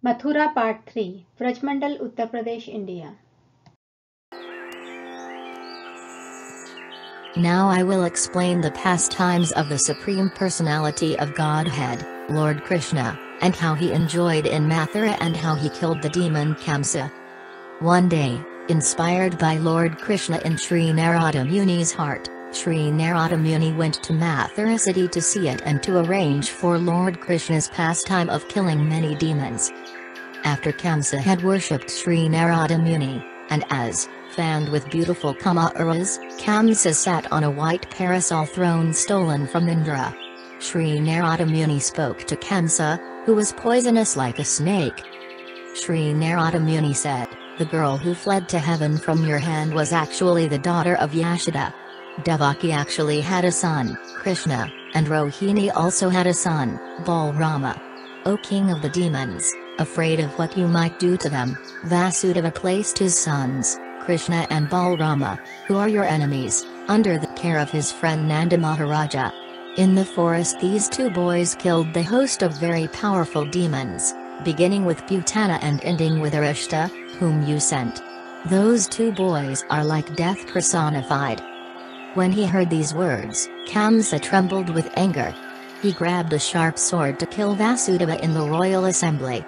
Mathura Part 3, Vrajmandal, Uttar Pradesh, India. Now I will explain the pastimes of the Supreme Personality of Godhead, Lord Krishna, and how he enjoyed in Mathura and how he killed the demon Kamsa. One day, inspired by Lord Krishna in Sri Narada Muni's heart, Sri Narada Muni went to Mathura city to see it and to arrange for Lord Krishna's pastime of killing many demons. After Kamsa had worshipped Sri Narada Muni, and as, fanned with beautiful kamaras, Kamsa sat on a white parasol throne stolen from Indra. Sri Narada Muni spoke to Kamsa, who was poisonous like a snake. Sri Narada Muni said, "The girl who fled to heaven from your hand was actually the daughter of Yashoda. Devaki actually had a son, Krishna, and Rohini also had a son, Balrama. O king of the demons, afraid of what you might do to them, Vasudeva placed his sons, Krishna and Balrama, who are your enemies, under the care of his friend Nanda Maharaja. In the forest these two boys killed the host of very powerful demons, beginning with Putana and ending with Arishta, whom you sent. Those two boys are like death personified." When he heard these words, Kamsa trembled with anger. He grabbed a sharp sword to kill Vasudeva in the royal assembly.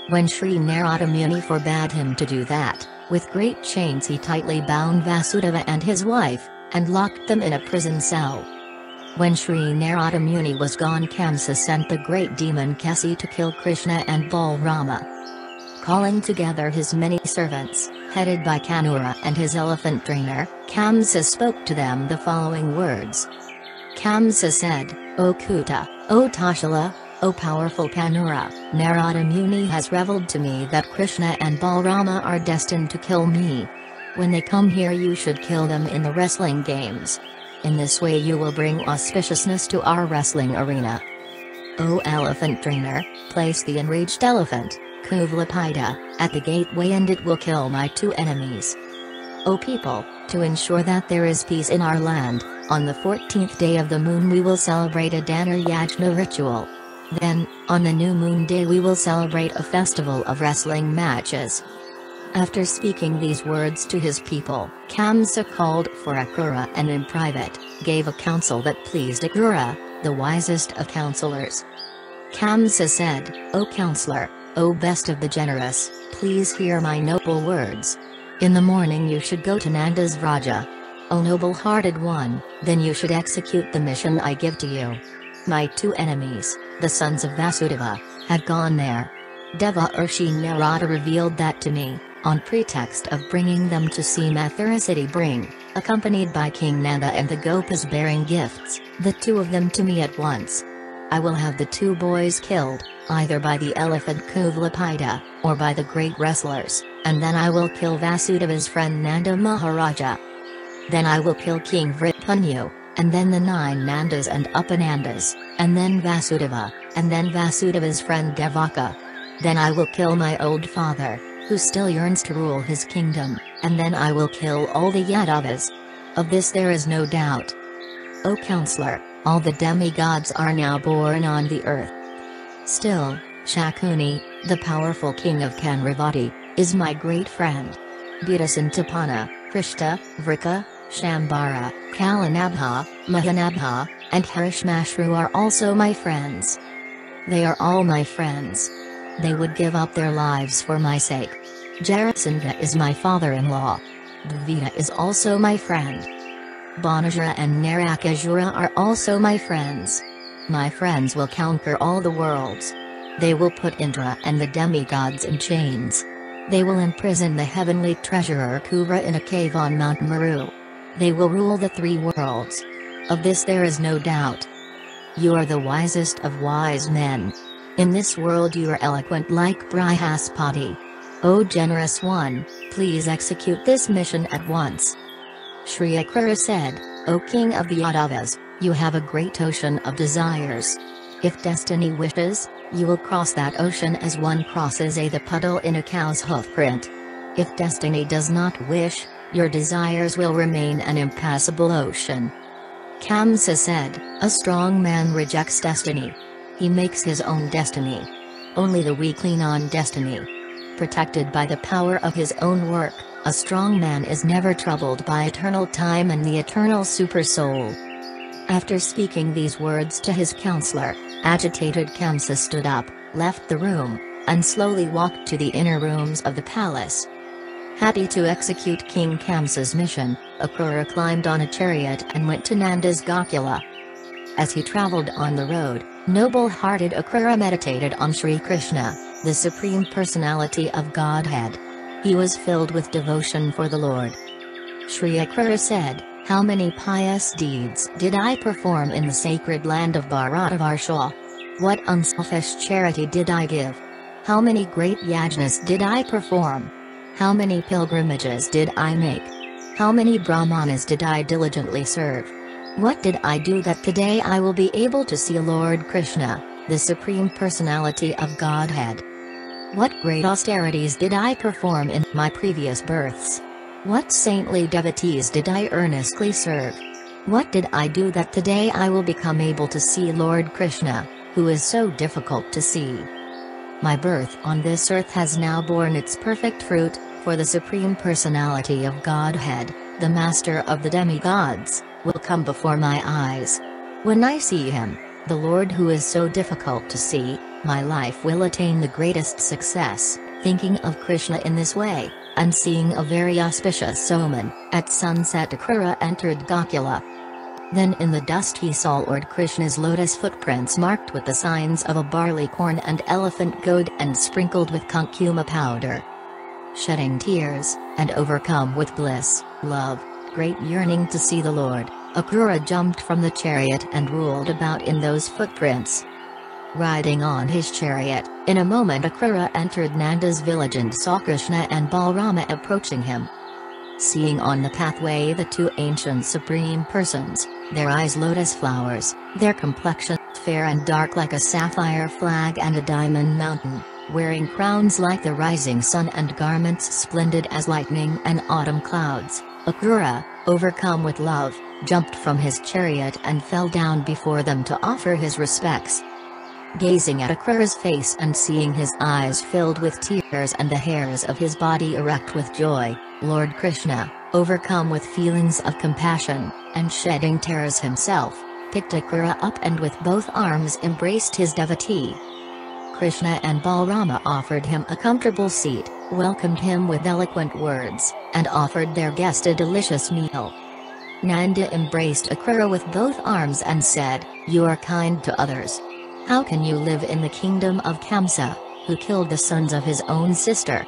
When Sri Narada Muni forbade him to do that, with great chains he tightly bound Vasudeva and his wife, and locked them in a prison cell. When Sri Narada Muni was gone, Kamsa sent the great demon Kasi to kill Krishna and Balrama. Calling together his many servants, headed by Kanura and his elephant trainer, Kamsa spoke to them the following words. Kamsa said, "O Kuta, O Tashala, O powerful Kanura, Narada Muni has revealed to me that Krishna and Balrama are destined to kill me. When they come here you should kill them in the wrestling games. In this way you will bring auspiciousness to our wrestling arena. O elephant trainer, place the enraged elephant, Kuvlapida, at the gateway and it will kill my two enemies. O people, to ensure that there is peace in our land, on the 14th day of the moon we will celebrate a Dana Yajna ritual. Then, on the new moon day we will celebrate a festival of wrestling matches." After speaking these words to his people, Kamsa called for Akrura and in private, gave a counsel that pleased Akrura, the wisest of counselors. Kamsa said, "O counselor, O best of the generous, please hear my noble words. In the morning you should go to Nanda's Vraja. O noble-hearted one, then you should execute the mission I give to you. My two enemies, the sons of Vasudeva, had gone there. Devarshi Narada revealed that to me, on pretext of bringing them to see Mathura city bring, accompanied by King Nanda and the Gopas bearing gifts, the two of them to me at once. I will have the two boys killed, either by the elephant Kuvlapida, or by the great wrestlers, and then I will kill Vasudeva's friend Nanda Maharaja. Then I will kill King Vripanyu, and then the 9 Nandas and Upanandas, and then Vasudeva, and then Vasudeva's friend Devaka. Then I will kill my old father, who still yearns to rule his kingdom, and then I will kill all the Yadavas. Of this there is no doubt. O counselor, all the demigods are now born on the earth. Still, Shakuni, the powerful king of Kanravati, is my great friend. Budasantapana, Krishta, Vrika, Shambhara, Kalanabha, Mahanabha, and Harishmashru are also my friends. They are all my friends. They would give up their lives for my sake. Jarasandha is my father-in-law. Dvita is also my friend. Banajara and Narakajura are also my friends. My friends will conquer all the worlds. They will put Indra and the demigods in chains. They will imprison the heavenly treasurer Kubja in a cave on Mount Meru. They will rule the 3 worlds. Of this there is no doubt. You are the wisest of wise men. In this world you are eloquent like Brihaspati. O generous one, please execute this mission at once." Sri Akrura said, "O king of the Yadavas, you have a great ocean of desires. If destiny wishes, you will cross that ocean as one crosses the puddle in a cow's hoofprint. If destiny does not wish, your desires will remain an impassable ocean." Kamsa said, "A strong man rejects destiny. He makes his own destiny. only the weak lean on destiny. Protected by the power of his own work, a strong man is never troubled by eternal time and the eternal super-soul. After speaking these words to his counselor, agitated Kamsa stood up, left the room, and slowly walked to the inner rooms of the palace. Happy to execute King Kamsa's mission, Akrura climbed on a chariot and went to Nanda's Gokula. As he traveled on the road, noble-hearted Akrura meditated on Sri Krishna, the Supreme Personality of Godhead. He was filled with devotion for the Lord. Sri Akrura said, "How many pious deeds did I perform in the sacred land of Bharatavarsha? What unselfish charity did I give? How many great yajnas did I perform? How many pilgrimages did I make? How many brahmanas did I diligently serve? What did I do that today I will be able to see Lord Krishna, the Supreme Personality of Godhead? What great austerities did I perform in my previous births? What saintly devotees did I earnestly serve? What did I do that today I will become able to see Lord Krishna, who is so difficult to see? My birth on this earth has now borne its perfect fruit, for the Supreme Personality of Godhead, the Master of the demigods, will come before my eyes. When I see him, the Lord who is so difficult to see, my life will attain the greatest success." Thinking of Krishna in this way, and seeing a very auspicious omen, at sunset Akrura entered Gokula. Then in the dust he saw Lord Krishna's lotus footprints marked with the signs of a barley corn and elephant goad and sprinkled with kunkuma powder. Shedding tears, and overcome with bliss, love, great yearning to see the Lord, Akrura jumped from the chariot and rolled about in those footprints. Riding on his chariot, in a moment Akrura entered Nanda's village and saw Krishna and Balrama approaching him. Seeing on the pathway the two ancient supreme persons, their eyes lotus flowers, their complexion fair and dark like a sapphire flag and a diamond mountain, wearing crowns like the rising sun and garments splendid as lightning and autumn clouds, Akrura, overcome with love, jumped from his chariot and fell down before them to offer his respects. Gazing at Akrura's face and seeing his eyes filled with tears and the hairs of his body erect with joy, Lord Krishna, overcome with feelings of compassion, and shedding tears himself, picked Akrura up and with both arms embraced his devotee. Krishna and Balrama offered him a comfortable seat, welcomed him with eloquent words, and offered their guest a delicious meal. Nanda embraced Akrura with both arms and said, "You are kind to others. How can you live in the kingdom of Kamsa, who killed the sons of his own sister?"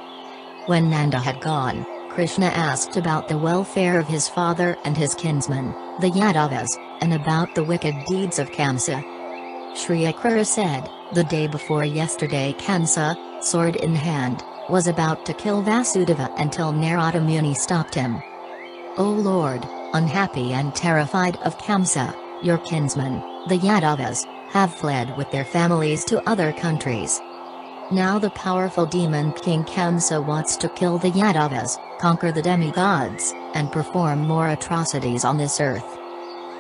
When Nanda had gone, Krishna asked about the welfare of his father and his kinsmen, the Yadavas, and about the wicked deeds of Kamsa. Sri Akrura said, "The day before yesterday Kamsa, sword in hand, was about to kill Vasudeva until Narada Muni stopped him. O Lord, unhappy and terrified of Kamsa, your kinsmen, the Yadavas, have fled with their families to other countries. Now the powerful demon King Kamsa wants to kill the Yadavas, conquer the demigods, and perform more atrocities on this earth.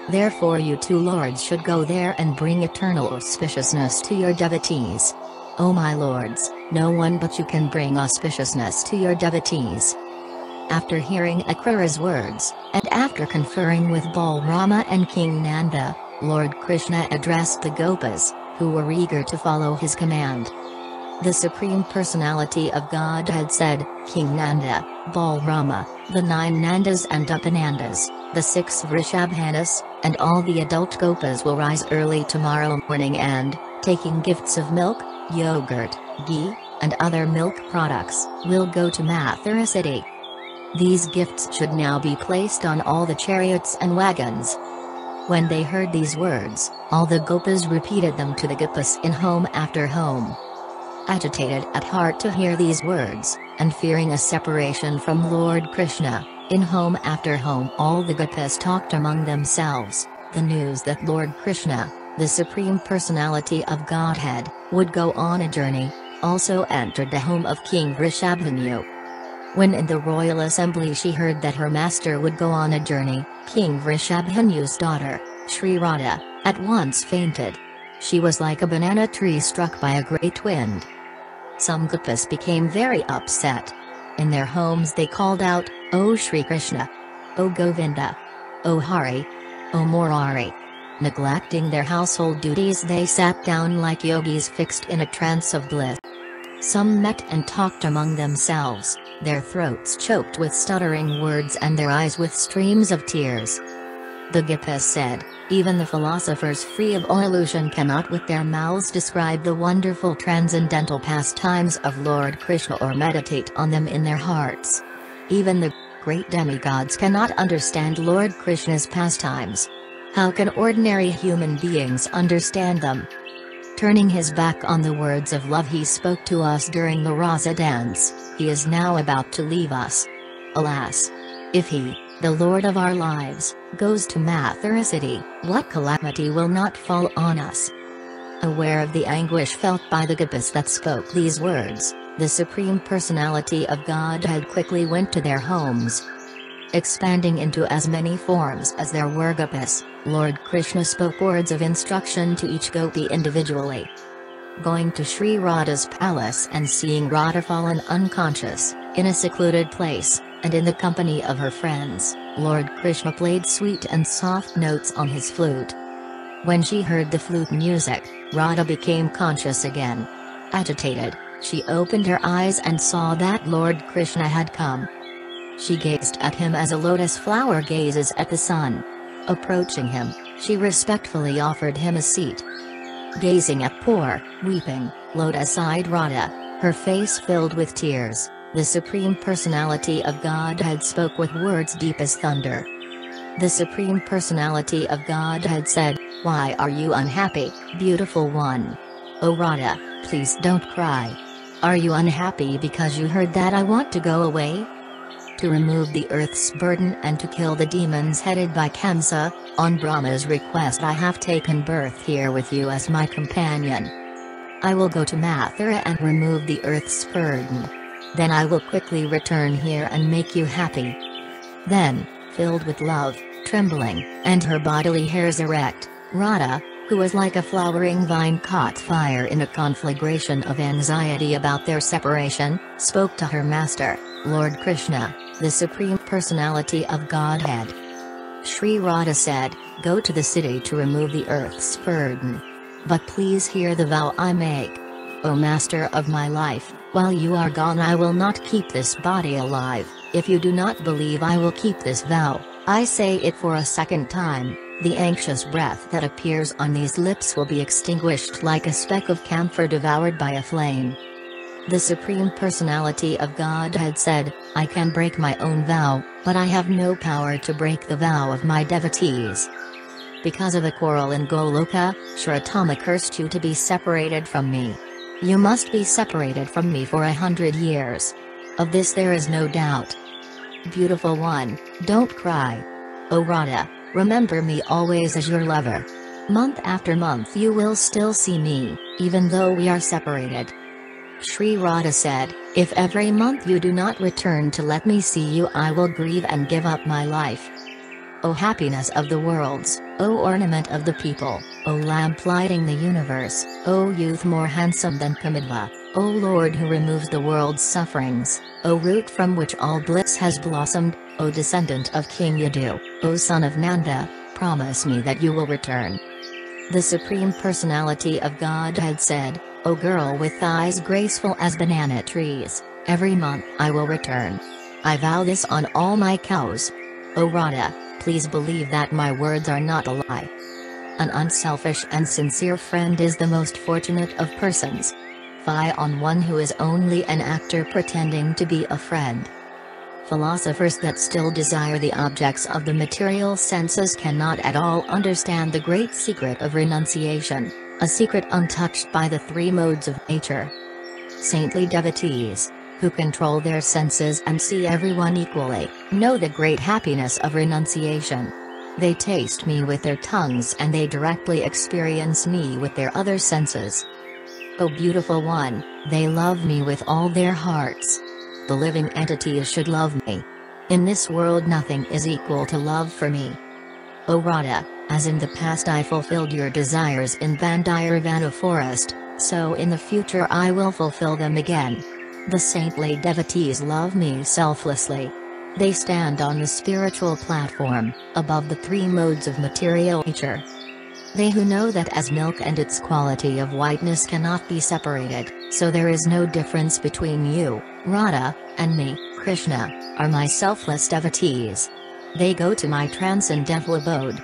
Therefore you two lords should go there and bring eternal auspiciousness to your devotees. O my lords, no one but you can bring auspiciousness to your devotees." After hearing Akrura's words, and after conferring with Balrama and King Nanda, Lord Krishna addressed the Gopas, who were eager to follow his command. The Supreme Personality of Godhead said, "King Nanda, Balrama, the 9 Nandas and Upanandas, the 6 Vrishabhanas, and all the adult Gopas will rise early tomorrow morning and, taking gifts of milk, yogurt, ghee, and other milk products, will go to Mathura city. These gifts should now be placed on all the chariots and wagons." When they heard these words, all the Gopas repeated them to the Gopas in home after home. Agitated at heart to hear these words, and fearing a separation from Lord Krishna, in home after home all the Gopas talked among themselves, the news that Lord Krishna, the Supreme Personality of Godhead, would go on a journey, also entered the home of King Vrishabhanu. When in the royal assembly she heard that her master would go on a journey, King Vrishabhanu's daughter, Sri Radha, at once fainted. She was like a banana tree struck by a great wind, Some gopis became very upset. In their homes they called out, "O Shri Krishna! O Govinda! O Hari! O Murari!" Neglecting their household duties, they sat down like yogis fixed in a trance of bliss. Some met and talked among themselves, their throats choked with stuttering words and their eyes with streams of tears. The gopis said, "Even the philosophers free of illusion cannot with their mouths describe the wonderful transcendental pastimes of Lord Krishna or meditate on them in their hearts. Even the great demigods cannot understand Lord Krishna's pastimes. How can ordinary human beings understand them?" Turning his back on the words of love he spoke to us during the Rasa dance, he is now about to leave us. Alas! If he, the Lord of our lives, goes to Mathura city, what calamity will not fall on us? Aware of the anguish felt by the gopis that spoke these words, the Supreme Personality of Godhead quickly went to their homes. Expanding into as many forms as there were gopis, Lord Krishna spoke words of instruction to each gopi individually. Going to Sri Radha's palace and seeing Radha fallen unconscious, in a secluded place, and in the company of her friends, Lord Krishna played sweet and soft notes on his flute. When she heard the flute music, Radha became conscious again. Agitated, she opened her eyes and saw that Lord Krishna had come. She gazed at him as a lotus flower gazes at the sun. Approaching him, she respectfully offered him a seat. Gazing at poor, weeping, lotus-eyed Radha, her face filled with tears, the Supreme Personality of Godhead spoke with words deep as thunder. The Supreme Personality of Godhead said, "Why are you unhappy, beautiful one? O Radha, please don't cry. Are you unhappy because you heard that I want to go away? To remove the earth's burden and to kill the demons headed by Kamsa, on Brahma's request I have taken birth here with you as my companion. I will go to Mathura and remove the earth's burden. Then I will quickly return here and make you happy." Then, filled with love, trembling, and her bodily hairs erect, Radha, who was like a flowering vine caught fire in a conflagration of anxiety about their separation, spoke to her master, Lord Krishna, the Supreme Personality of Godhead. Sri Radha said, "Go to the city to remove the earth's burden. But please hear the vow I make. O Master of my life, while you are gone I will not keep this body alive. If you do not believe I will keep this vow, I say it for a second time, the anxious breath that appears on these lips will be extinguished like a speck of camphor devoured by a flame." The Supreme Personality of Godhead said, "I can break my own vow, but I have no power to break the vow of my devotees. Because of a quarrel in Goloka, Shratama cursed you to be separated from me. You must be separated from me for 100 years. Of this there is no doubt. Beautiful one, don't cry. O Radha, remember me always as your lover. Month after month you will still see me, even though we are separated." Sri Radha said, "If every month you do not return to let me see you I will grieve and give up my life. O happiness of the worlds, O ornament of the people, O lamp lighting the universe, O youth more handsome than Kamidva, O Lord who removes the world's sufferings, O root from which all bliss has blossomed, O descendant of King Yadu, O son of Nanda, promise me that you will return." The Supreme Personality of Godhead said, "O girl with thighs graceful as banana trees, every month I will return. I vow this on all my cows. O Radha, please believe that my words are not a lie. An unselfish and sincere friend is the most fortunate of persons. Fie on one who is only an actor pretending to be a friend." Philosophers that still desire the objects of the material senses cannot at all understand the great secret of renunciation, a secret untouched by the three modes of nature. Saintly devotees, who control their senses and see everyone equally, know the great happiness of renunciation. They taste me with their tongues and they directly experience me with their other senses. O beautiful one, they love me with all their hearts. The living entities should love me. In this world nothing is equal to love for me. O Radha, as in the past I fulfilled your desires in Bandiyarvana forest, so in the future I will fulfill them again. The saintly devotees love me selflessly. They stand on the spiritual platform, above the three modes of material nature. They who know that as milk and its quality of whiteness cannot be separated, so there is no difference between you, Radha, and me, Krishna, are my selfless devotees. They go to my transcendental abode.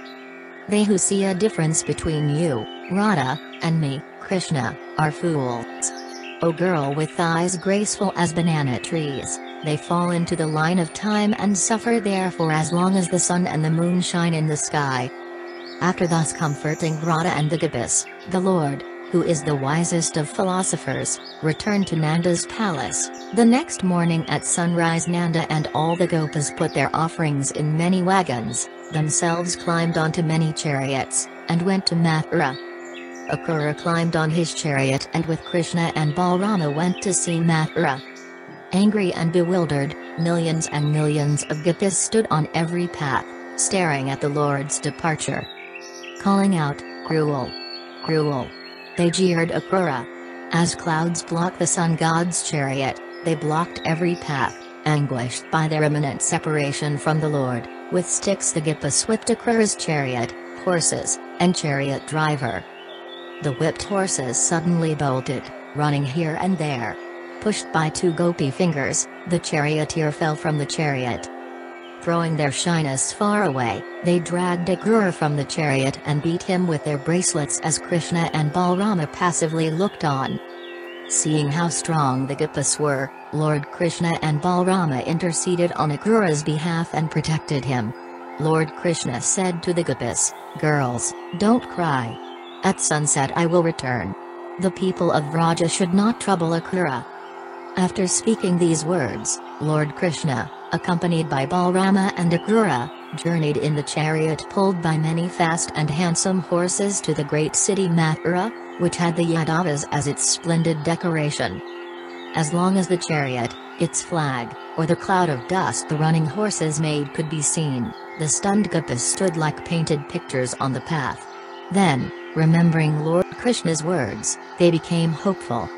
They who see a difference between you, Radha, and me, Krishna, are fools. O girl with thighs graceful as banana trees, they fall into the line of time and suffer there for as long as the sun and the moon shine in the sky. After thus comforting Radha and the gopis, the Lord, who is the wisest of philosophers, returned to Nanda's palace. The next morning at sunrise Nanda and all the gopas put their offerings in many wagons, themselves climbed onto many chariots, and went to Mathura. Akrura climbed on his chariot and with Krishna and Balrama went to see Mathura. Angry and bewildered, millions and millions of gopis stood on every path, staring at the Lord's departure. Calling out, "Cruel! Cruel!" They jeered Akrura. As clouds block the sun god's chariot, they blocked every path, anguished by their imminent separation from the Lord. With sticks the gopis whipped Akrura's chariot, horses, and chariot driver. The whipped horses suddenly bolted, running here and there. Pushed by two gopi fingers, the charioteer fell from the chariot. Throwing their shyness far away, they dragged Akrura from the chariot and beat him with their bracelets as Krishna and Balrama passively looked on. Seeing how strong the gopis were, Lord Krishna and Balrama interceded on Akrura's behalf and protected him. Lord Krishna said to the gopis, "Girls, don't cry. At sunset I will return. The people of Vraja should not trouble Akrura." After speaking these words, Lord Krishna, accompanied by Balrama and Akrura, journeyed in the chariot pulled by many fast and handsome horses to the great city Mathura, which had the Yadavas as its splendid decoration. As long as the chariot, its flag, or the cloud of dust the running horses made could be seen, the stunned gopis stood like painted pictures on the path. Then, remembering Lord Krishna's words, they became hopeful.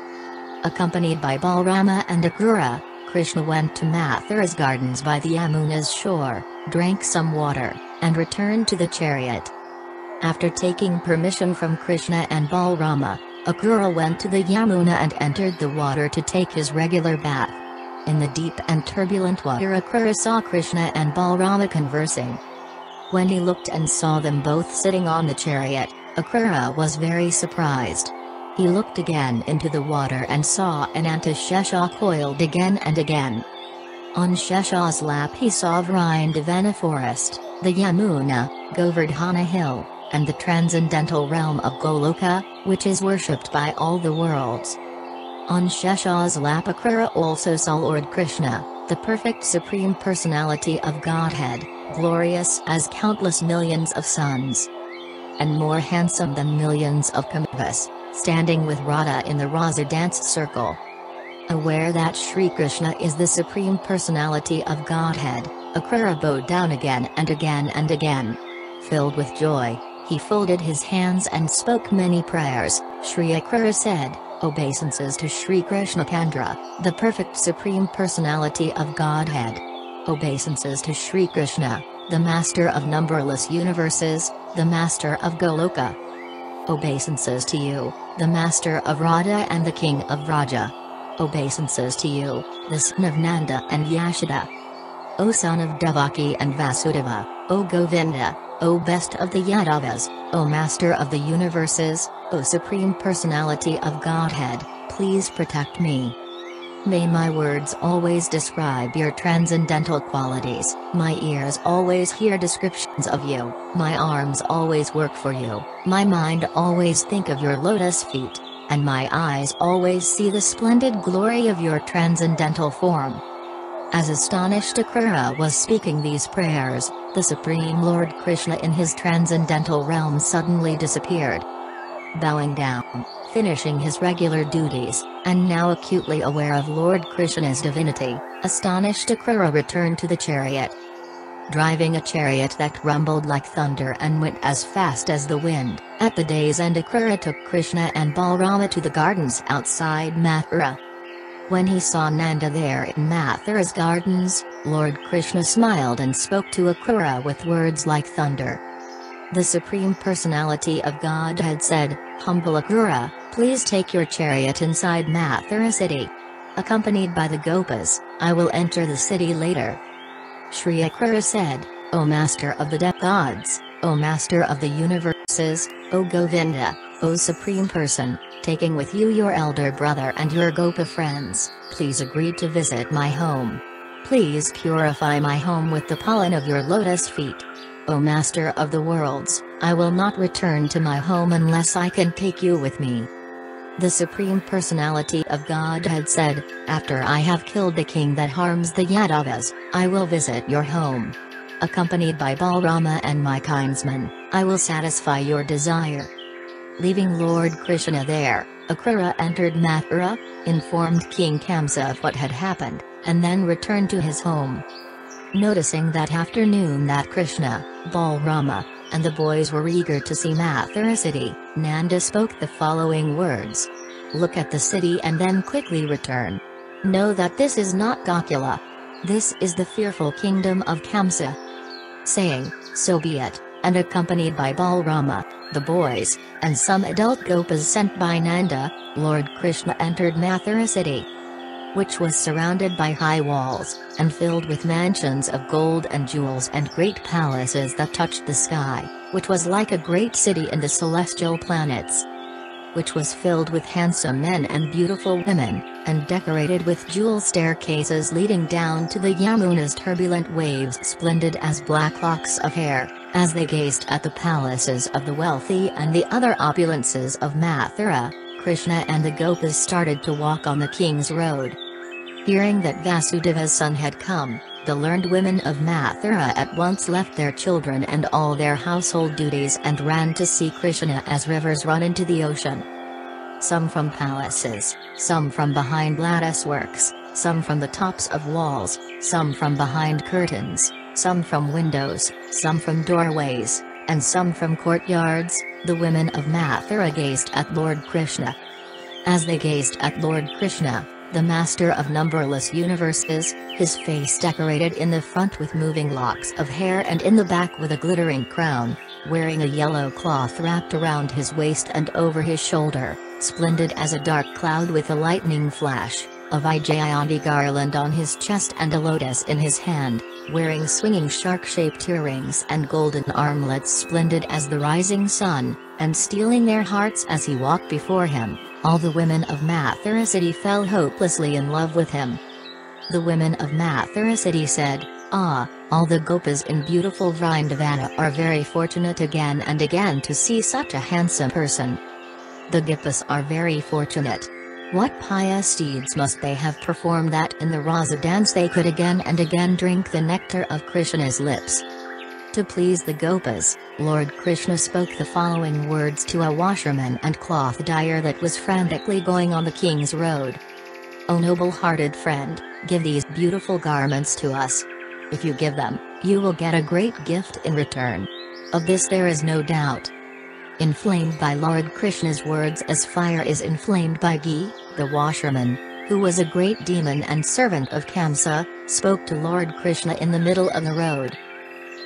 Accompanied by Balrama and Akrura, Krishna went to Mathura's gardens by the Yamuna's shore, drank some water, and returned to the chariot. After taking permission from Krishna and Balrama, Akrura went to the Yamuna and entered the water to take his regular bath. In the deep and turbulent water Akrura saw Krishna and Balrama conversing. When he looked and saw them both sitting on the chariot, Akrura was very surprised. He looked again into the water and saw Ananta Shesha coiled again and again. On Shesha's lap he saw Vrindavana forest, the Yamuna, Govardhana hill, and the transcendental realm of Goloka, which is worshipped by all the worlds. On Shesha's lap Akrura also saw Lord Krishna, the perfect Supreme Personality of Godhead, glorious as countless millions of suns, and more handsome than millions of Kamavas, standing with Radha in the Rasa dance circle. Aware that Sri Krishna is the Supreme Personality of Godhead, Akrura bowed down again and again and again. Filled with joy, he folded his hands and spoke many prayers. Sri Akrura said, "Obeisances to Sri Krishna Kandra, the perfect Supreme Personality of Godhead. Obeisances to Sri Krishna, the Master of numberless universes, the Master of Goloka. Obeisances to you, the Master of Radha and the King of Vraja. Obeisances to you, the son of Nanda and Yashoda. O son of Devaki and Vasudeva, O Govinda, O best of the Yadavas, O Master of the universes, O Supreme Personality of Godhead, please protect me. May my words always describe your transcendental qualities, my ears always hear descriptions of you, my arms always work for you, my mind always think of your lotus feet, and my eyes always see the splendid glory of your transcendental form." As astonished Akrura was speaking these prayers, the Supreme Lord Krishna in his transcendental realm suddenly disappeared. Bowing down, finishing his regular duties, and now acutely aware of Lord Krishna's divinity, astonished Akrura returned to the chariot. driving a chariot that rumbled like thunder and went as fast as the wind. At the day's end, Akrura took Krishna and Balrama to the gardens outside Mathura. When he saw Nanda there in Mathura's gardens, Lord Krishna smiled and spoke to Akrura with words like thunder. The Supreme Personality of Godhead said, "Humble Akrura, please take your chariot inside Mathura city. Accompanied by the Gopas, I will enter the city later." Shri Akrura said, "O Master of the Gods, O Master of the Universes, O Govinda, O Supreme Person, taking with you your elder brother and your Gopa friends, please agree to visit my home. Please purify my home with the pollen of your lotus feet. O Master of the Worlds, I will not return to my home unless I can take you with me." The Supreme Personality of Godhead said, "After I have killed the king that harms the Yadavas, I will visit your home. Accompanied by Balrama and my kinsmen, I will satisfy your desire." Leaving Lord Krishna there, Akrura entered Mathura, informed King Kamsa of what had happened, and then returned to his home. Noticing that afternoon that Krishna, Balrama, and the boys were eager to see Mathura city, Nanda spoke the following words. "Look at the city and then quickly return. Know that this is not Gokula. This is the fearful kingdom of Kamsa." Saying, "So be it," and accompanied by Balrama, the boys, and some adult Gopas sent by Nanda, Lord Krishna entered Mathura city, which was surrounded by high walls, and filled with mansions of gold and jewels and great palaces that touched the sky, which was like a great city in the celestial planets, which was filled with handsome men and beautiful women, and decorated with jewel staircases leading down to the Yamuna's turbulent waves, splendid as black locks of hair. As they gazed at the palaces of the wealthy and the other opulences of Mathura, Krishna and the Gopas started to walk on the king's road. Hearing that Vasudeva's son had come, the learned women of Mathura at once left their children and all their household duties and ran to see Krishna as rivers run into the ocean. Some from palaces, some from behind lattice works, some from the tops of walls, some from behind curtains, some from windows, some from doorways, and some from courtyards. The women of Mathura gazed at Lord Krishna. As they gazed at Lord Krishna, the master of numberless universes, his face decorated in the front with moving locks of hair and in the back with a glittering crown, wearing a yellow cloth wrapped around his waist and over his shoulder, splendid as a dark cloud with a lightning flash, a Vijayandi garland on his chest and a lotus in his hand, wearing swinging shark-shaped earrings and golden armlets splendid as the rising sun, and stealing their hearts as he walked before him. All the women of Mathura city fell hopelessly in love with him. The women of Mathura city said, "Ah, all the Gopas in beautiful Vrindavana are very fortunate again and again to see such a handsome person. The Gopas are very fortunate. What pious deeds must they have performed that in the Rasa dance they could again and again drink the nectar of Krishna's lips?" To please the Gopas, Lord Krishna spoke the following words to a washerman and cloth dyer that was frantically going on the king's road. "O noble-hearted friend, give these beautiful garments to us. If you give them, you will get a great gift in return. Of this there is no doubt." Inflamed by Lord Krishna's words as fire is inflamed by ghee, the washerman, who was a great demon and servant of Kamsa, spoke to Lord Krishna in the middle of the road.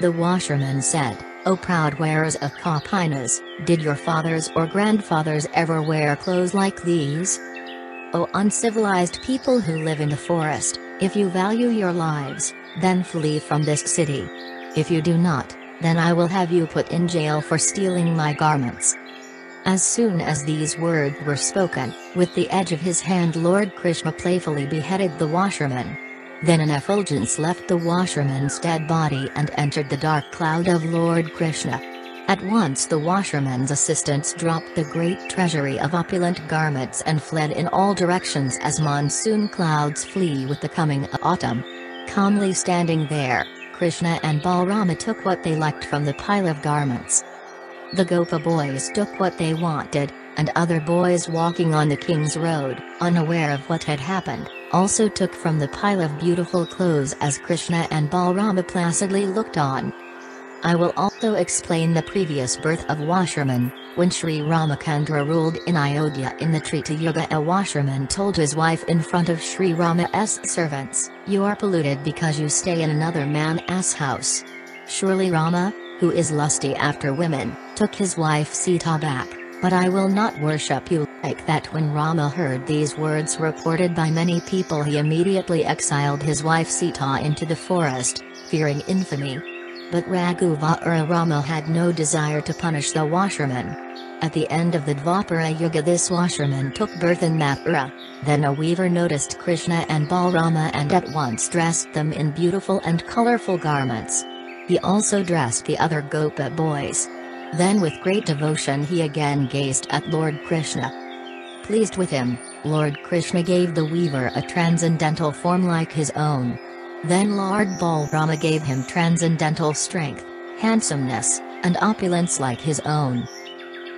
The washerman said, "O proud wearers of kapinas, did your fathers or grandfathers ever wear clothes like these? O uncivilized people who live in the forest, if you value your lives, then flee from this city. If you do not, then I will have you put in jail for stealing my garments." As soon as these words were spoken, with the edge of his hand Lord Krishna playfully beheaded the washerman. Then an effulgence left the washerman's dead body and entered the dark cloud of Lord Krishna. At once the washerman's assistants dropped the great treasury of opulent garments and fled in all directions as monsoon clouds flee with the coming of autumn. Calmly standing there, Krishna and Balrama took what they liked from the pile of garments. The Gopa boys took what they wanted, and other boys walking on the king's road, unaware of what had happened, also took from the pile of beautiful clothes as Krishna and Balrama placidly looked on. I will also explain the previous birth of Washerman. When Sri Ramachandra ruled in Ayodhya in the Treta Yuga, a washerman told his wife in front of Sri Rama's servants, "You are polluted because you stay in another man's house." Surely Rama, who is lusty after women, took his wife Sita back, but I will not worship you like that. When Rama heard these words reported by many people, he immediately exiled his wife Sita into the forest, fearing infamy. But Raghuvara Rama had no desire to punish the washerman. At the end of the Dvapara Yuga, this washerman took birth in Mathura. Then a weaver noticed Krishna and Balrama and at once dressed them in beautiful and colorful garments. He also dressed the other Gopa boys. Then with great devotion he again gazed at Lord Krishna. Pleased with him, Lord Krishna gave the weaver a transcendental form like his own. Then Lord Balrama gave him transcendental strength, handsomeness, and opulence like his own.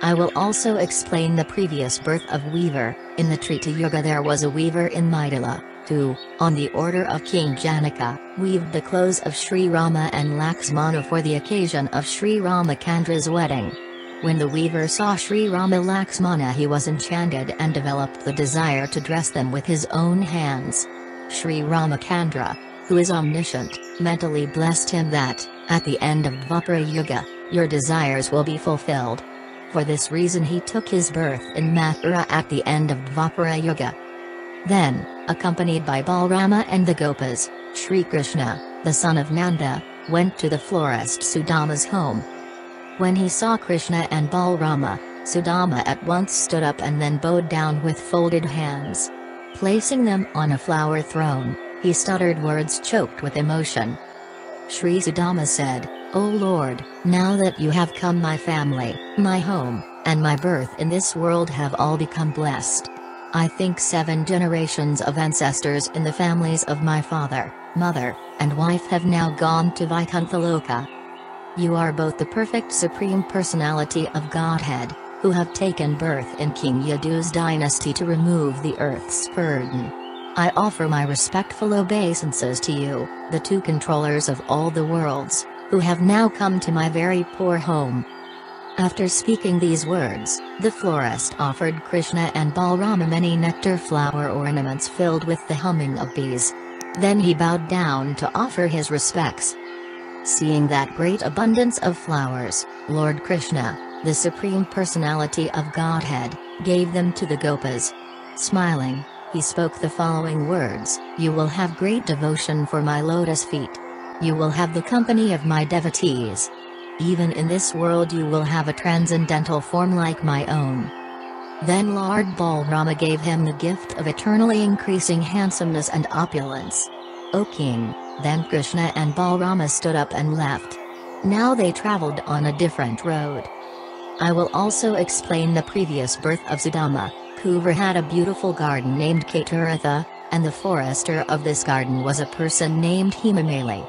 I will also explain the previous birth of weaver. In the Treta Yuga there was a weaver in Mandal, who, on the order of King Janaka, weaved the clothes of Sri Rama and Lakshmana for the occasion of Sri Ramachandra's wedding. When the weaver saw Sri Rama Lakshmana, he was enchanted and developed the desire to dress them with his own hands. Sri Ramachandra, who is omniscient, mentally blessed him that, at the end of Dvapara Yuga, your desires will be fulfilled. For this reason he took his birth in Mathura at the end of Dvapara Yuga. Then, accompanied by Balrama and the Gopas, Sri Krishna, the son of Nanda, went to the florist Sudama's home. When he saw Krishna and Balrama, Sudama at once stood up and then bowed down with folded hands. Placing them on a flower throne, he stuttered words choked with emotion. Sri Sudama said, "O Lord, now that you have come, my family, my home, and my birth in this world have all become blessed. I think 7 generations of ancestors in the families of my father, mother, and wife have now gone to Vaikuntha. You are both the perfect Supreme Personality of Godhead, who have taken birth in King Yadu's dynasty to remove the earth's burden. I offer my respectful obeisances to you, the 2 controllers of all the worlds, who have now come to my very poor home." After speaking these words, the florist offered Krishna and Balrama many nectar flower ornaments filled with the humming of bees. Then he bowed down to offer his respects. Seeing that great abundance of flowers, Lord Krishna, the Supreme Personality of Godhead, gave them to the Gopas. Smiling, he spoke the following words: "You will have great devotion for my lotus feet. You will have the company of my devotees. Even in this world you will have a transcendental form like my own." Then Lord Balrama gave him the gift of eternally increasing handsomeness and opulence. "O King," then Krishna and Balrama stood up and left. Now they traveled on a different road. I will also explain the previous birth of Sudama. Kubja had a beautiful garden named Katuratha, and the forester of this garden was a person named Hemamali.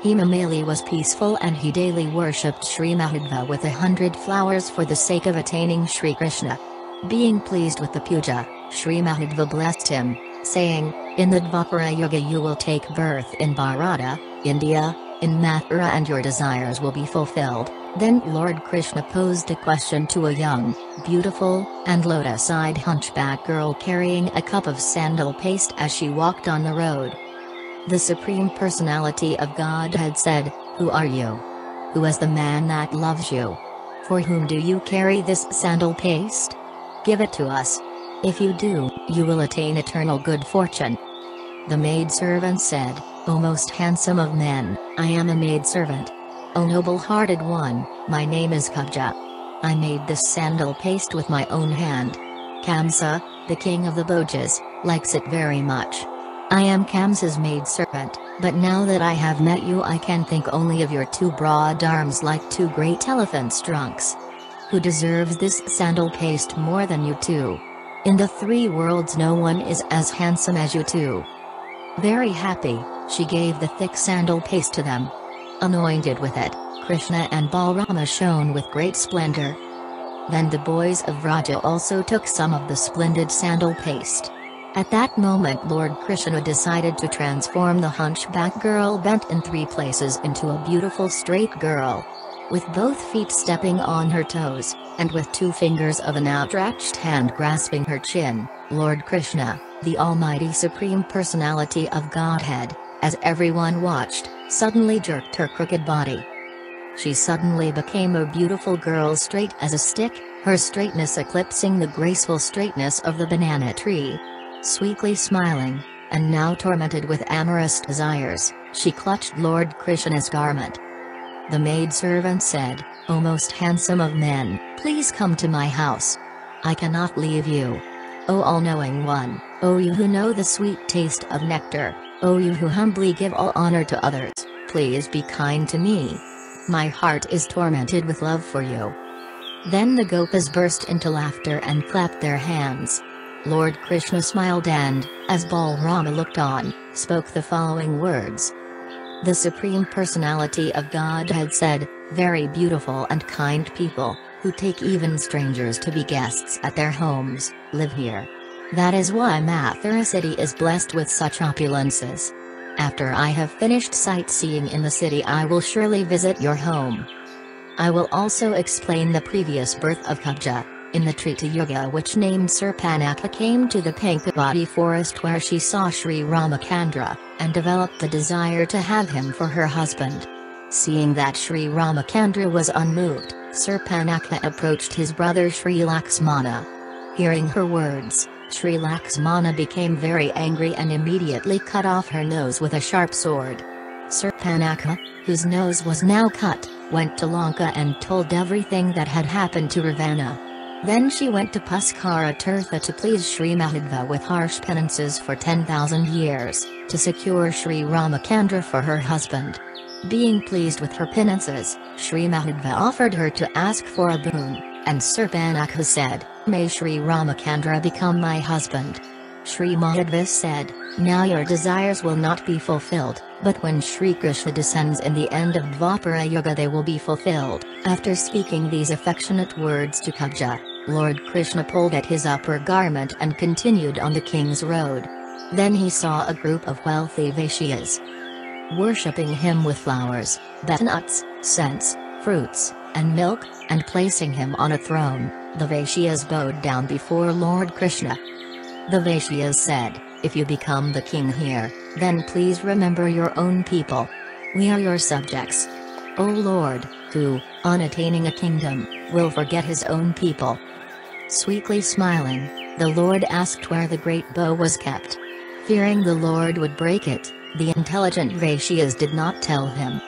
Hemamali was peaceful and he daily worshipped Sri Madhva with 100 flowers for the sake of attaining Sri Krishna. Being pleased with the puja, Sri Madhva blessed him, saying, "In the Dvapara Yuga you will take birth in Bharata, India, in Mathura, and your desires will be fulfilled." Then Lord Krishna posed a question to a young, beautiful, and lotus-eyed hunchback girl carrying a cup of sandal paste as she walked on the road. The Supreme Personality of Godhead said, "Who are you? Who is the man that loves you? For whom do you carry this sandal paste? Give it to us. If you do, you will attain eternal good fortune." The maidservant said, "O most handsome of men, I am a maidservant. O noble-hearted one, my name is Kubja. I made this sandal paste with my own hand. Kamsa, the king of the Bhojas, likes it very much. I am Kamsa's maidservant, but now that I have met you I can think only of your 2 broad arms like 2 great elephants' trunks. Who deserves this sandal paste more than you 2? In the 3 worlds no one is as handsome as you 2. Very happy, she gave the thick sandal paste to them. Anointed with it, Krishna and Balrama shone with great splendor. Then the boys of Vraja also took some of the splendid sandal paste. At that moment Lord Krishna decided to transform the hunchback girl bent in 3 places into a beautiful straight girl. With both feet stepping on her toes, and with 2 fingers of an outstretched hand grasping her chin, Lord Krishna, the Almighty Supreme Personality of Godhead, as everyone watched, suddenly jerked her crooked body. She suddenly became a beautiful girl straight as a stick, her straightness eclipsing the graceful straightness of the banana tree. Sweetly smiling, and now tormented with amorous desires, she clutched Lord Krishna's garment. The maidservant said, "O most handsome of men, please come to my house. I cannot leave you. O all-knowing one, O you who know the sweet taste of nectar, O you who humbly give all honor to others, please be kind to me. My heart is tormented with love for you." Then the gopas burst into laughter and clapped their hands. Lord Krishna smiled and, as Balarama looked on, spoke the following words. The Supreme Personality of Godhead said, "Very beautiful and kind people, who take even strangers to be guests at their homes, live here. That is why Mathura city is blessed with such opulences. After I have finished sightseeing in the city I will surely visit your home. I will also explain the previous birth of Kubja, in the Treta Yuga, which named Surpanaka came to the Pankavati forest where she saw Sri Ramachandra, and developed the desire to have him for her husband. Seeing that Sri Ramachandra was unmoved, Surpanaka approached his brother Sri Lakshmana. Hearing her words, Sri Lakshmana became very angry and immediately cut off her nose with a sharp sword. Surpanaka, whose nose was now cut, went to Lanka and told everything that had happened to Ravana. Then she went to Puskara Tirtha to please Sri Madhva with harsh penances for 10,000 years, to secure Sri Ramachandra for her husband. Being pleased with her penances, Sri Madhva offered her to ask for a boon, and Surpanaka said, "May Sri Ramachandra become my husband." Sri Madhva said, "Now your desires will not be fulfilled, but when Sri Krishna descends in the end of Dvapara Yuga they will be fulfilled." After speaking these affectionate words to Kubja, Lord Krishna pulled at his upper garment and continued on the king's road. Then he saw a group of wealthy Vaishyas worshipping him with flowers, nuts, scents, fruits, and milk, and placing him on a throne. The Vaishyas bowed down before Lord Krishna. The Vaishyas said, "If you become the king here, then please remember your own people. We are your subjects. O Lord, who, on attaining a kingdom, will forget his own people?" Sweetly smiling, the Lord asked where the great bow was kept. Fearing the Lord would break it, the intelligent Vaishyas did not tell him.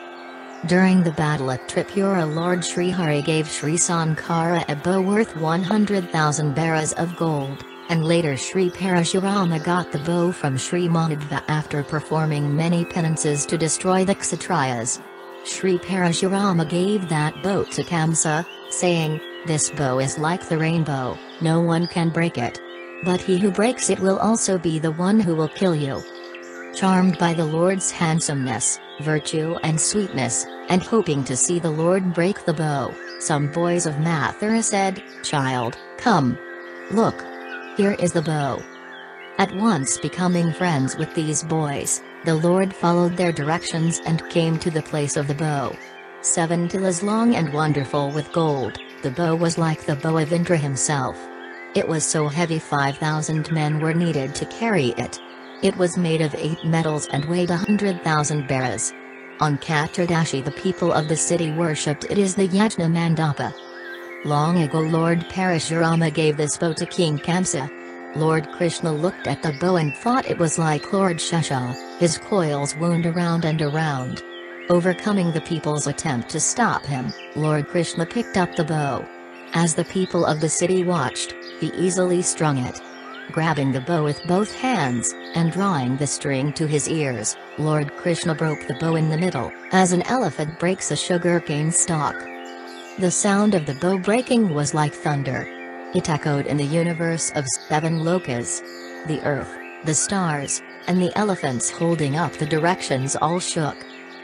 During the battle at Tripura, Lord Srihari gave Sri Sankara a bow worth 100,000 baras of gold, and later Sri Parashurama got the bow from Sri Madhva after performing many penances to destroy the Kshatriyas. Sri Parashurama gave that bow to Kamsa, saying, "This bow is like the rainbow, no one can break it. But he who breaks it will also be the one who will kill you." Charmed by the Lord's handsomeness, virtue and sweetness, and hoping to see the Lord break the bow, some boys of Mathura said, "Child, come. Look. Here is the bow." At once becoming friends with these boys, the Lord followed their directions and came to the place of the bow. 7 tilas long and wonderful with gold, the bow was like the bow of Indra himself. It was so heavy 5,000 men were needed to carry it. It was made of 8 metals and weighed 100,000 baras. On Chaturdashi the people of the city worshipped it as the Yajna Mandapa. Long ago Lord Parashurama gave this bow to King Kamsa. Lord Krishna looked at the bow and thought it was like Lord Shasha, his coils wound around and around. Overcoming the people's attempt to stop him, Lord Krishna picked up the bow. As the people of the city watched, he easily strung it. Grabbing the bow with both hands, and drawing the string to his ears, Lord Krishna broke the bow in the middle, as an elephant breaks a sugarcane stalk. The sound of the bow breaking was like thunder. It echoed in the universe of 7 lokas. The earth, the stars, and the elephants holding up the directions all shook.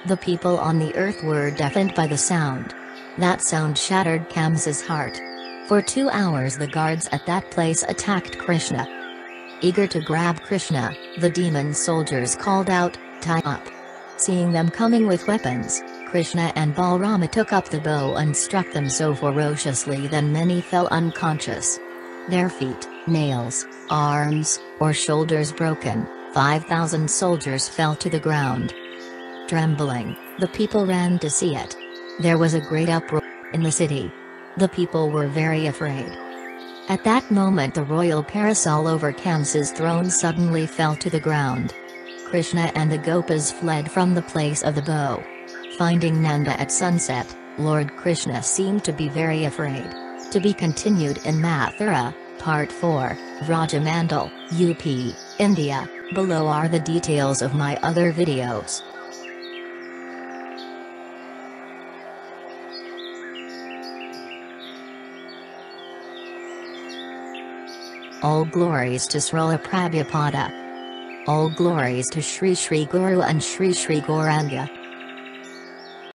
The people on the earth were deafened by the sound. That sound shattered Kamsa's heart. For 2 hours the guards at that place attacked Krishna. Eager to grab Krishna, the demon soldiers called out, "Tie up!" Seeing them coming with weapons, Krishna and Balrama took up the bow and struck them so ferociously that many fell unconscious. Their feet, nails, arms, or shoulders broken, 5,000 soldiers fell to the ground. Trembling, the people ran to see it. There was a great uproar in the city. The people were very afraid. At that moment the royal parasol over Kamsa's throne suddenly fell to the ground. Krishna and the Gopas fled from the place of the bow. Finding Nanda at sunset, Lord Krishna seemed to be very afraid. To be continued in Mathura, Part 4, Vraja Mandal, UP, India. Below are the details of my other videos. All glories to Srila Prabhupada. All glories to Sri Sri Guru and Sri Sri Gauranga.